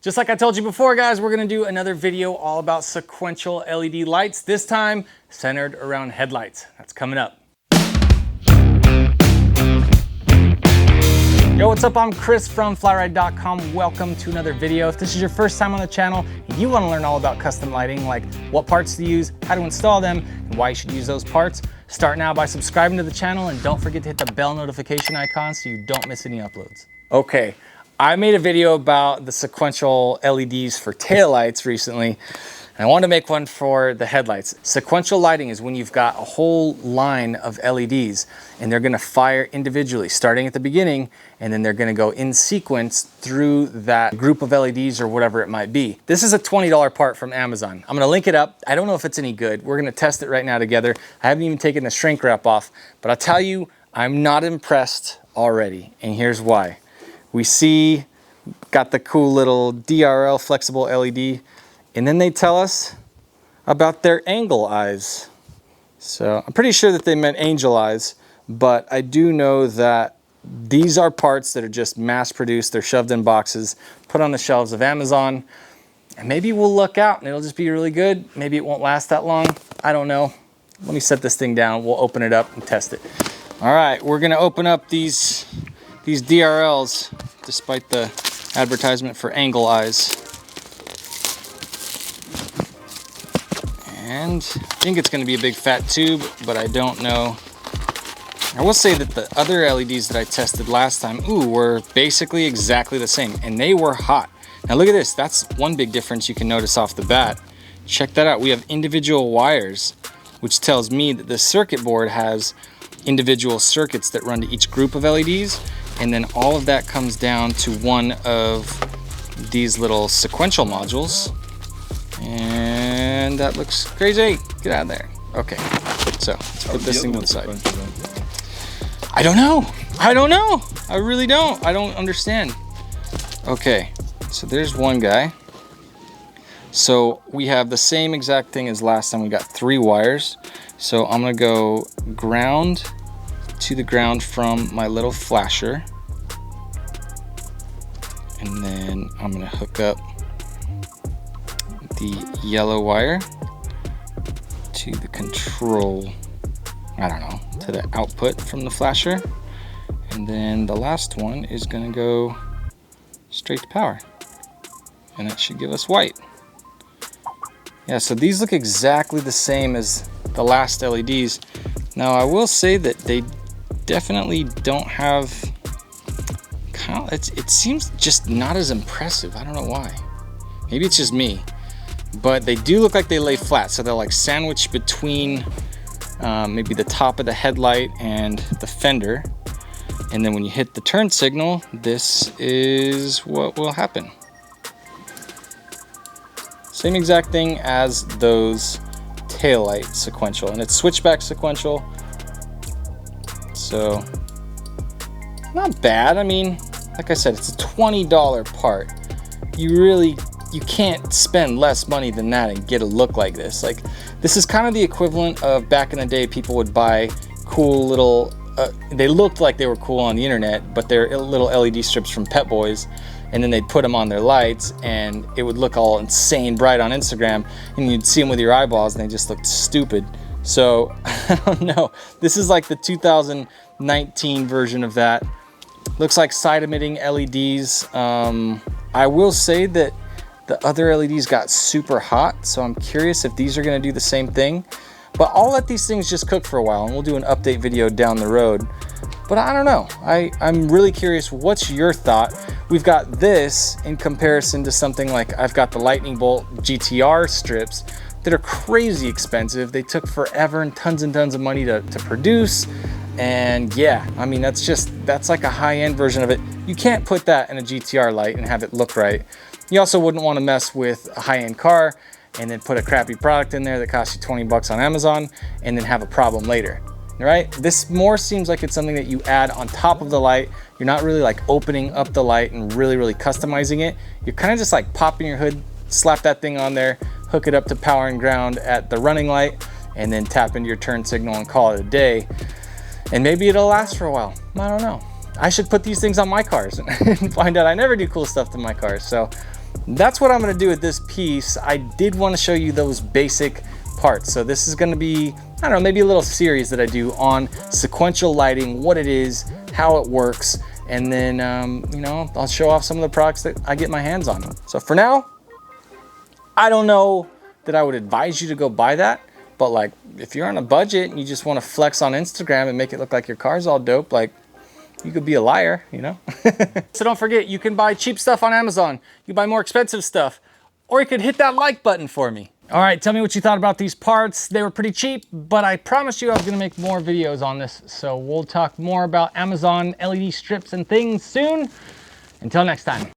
Just like I told you before, guys, we're gonna do another video all about sequential LED lights, this time centered around headlights. That's coming up. Yo, what's up? I'm Chris from FlyRyde.com. Welcome to another video. If this is your first time on the channel and you wanna learn all about custom lighting, like what parts to use, how to install them, and why you should use those parts, start now by subscribing to the channel and don't forget to hit the bell notification icon so you don't miss any uploads. Okay. I made a video about the sequential LEDs for taillights recently, and I wanted to make one for the headlights. Sequential lighting is when you've got a whole line of LEDs and they're gonna fire individually, starting at the beginning, and then they're gonna go in sequence through that group of LEDs or whatever it might be. This is a $20 part from Amazon. I'm gonna link it up. I don't know if it's any good. We're gonna test it right now together. I haven't even taken the shrink wrap off, but I'll tell you, I'm not impressed already, and here's why. We see, got the cool little DRL flexible LED, and then they tell us about their angle eyes. So I'm pretty sure that they meant angel eyes, but I do know that these are parts that are just mass produced. They're shoved in boxes, put on the shelves of Amazon, and maybe we'll luck out and it'll just be really good. Maybe it won't last that long. I don't know. Let me set this thing down. We'll open it up and test it. All right, we're gonna open up these DRLs, despite the advertisement for angle eyes. And I think it's gonna be a big fat tube, but I don't know. I will say that the other LEDs that I tested last time, were basically exactly the same, and they were hot. Now look at this, that's one big difference you can notice off the bat. Check that out, we have individual wires, which tells me that the circuit board has individual circuits that run to each group of LEDs, and then all of that comes down to one of these little sequential modules. And that looks crazy. Get out of there. Okay, so let's put this thing to the side. I don't know. I really don't. I don't understand. Okay, so there's one guy. So we have the same exact thing as last time. We got 3 wires. So I'm gonna go ground to the ground from my little flasher, and then I'm gonna hook up the yellow wire to the control, to the output from the flasher, and then the last one is gonna go straight to power, and that should give us white. Yeah, so these look exactly the same as the last LEDs. Now I will say that they definitely don't have, it seems just not as impressive. I don't know why. Maybe it's just me, but they do look like they lay flat. So they're like sandwiched between maybe the top of the headlight and the fender. And then when you hit the turn signal, this is what will happen. Same exact thing as those taillight sequential, and it's switchback sequential. So not bad. I mean, like I said, it's a $20 part. You can't spend less money than that and get a look like this. Like, this is kind of the equivalent of back in the day, people would buy cool little, they looked like they were cool on the internet, but they're little LED strips from Pet Boys, and then they'd put them on their lights and it would look all insane bright on Instagram, and you'd see them with your eyeballs and they just looked stupid. So I don't know, this is like the 2019 version of that. Looks like side emitting LEDs. I will say that the other LEDs got super hot, so I'm curious if these are gonna do the same thing. But I'll let these things just cook for a while and we'll do an update video down the road. But I don't know, I'm really curious, what's your thought? We've got this in comparison to something like, I've got the Lightning Bolt GTR strips that are crazy expensive. They took forever and tons of money to produce. And yeah, I mean, that's like a high-end version of it. You can't put that in a GTR light and have it look right. You also wouldn't want to mess with a high-end car and then put a crappy product in there that costs you 20 bucks on Amazon and then have a problem later, right? This more seems like it's something that you add on top of the light. You're not really like opening up the light and really customizing it. You're kind of just like popping your hood, slap that thing on there, hook it up to power and ground at the running light, and then tap into your turn signal and call it a day. And maybe it'll last for a while. I don't know. I should put these things on my cars and find out I never do cool stuff to my cars. So that's what I'm gonna do with this piece. I did wanna show you those basic parts. So this is gonna be, I don't know, maybe a little series that I do on sequential lighting, what it is, how it works, and then, you know, I'll show off some of the products that I get my hands on. So for now, I don't know that I would advise you to go buy that, but like, if you're on a budget and you just wanna flex on Instagram and make it look like your car's all dope, like, you could be a liar, you know? So don't forget, you can buy cheap stuff on Amazon. You buy more expensive stuff, or you could hit that like button for me. All right, tell me what you thought about these parts. They were pretty cheap, but I promised you I was gonna make more videos on this. So we'll talk more about Amazon LED strips and things soon. Until next time.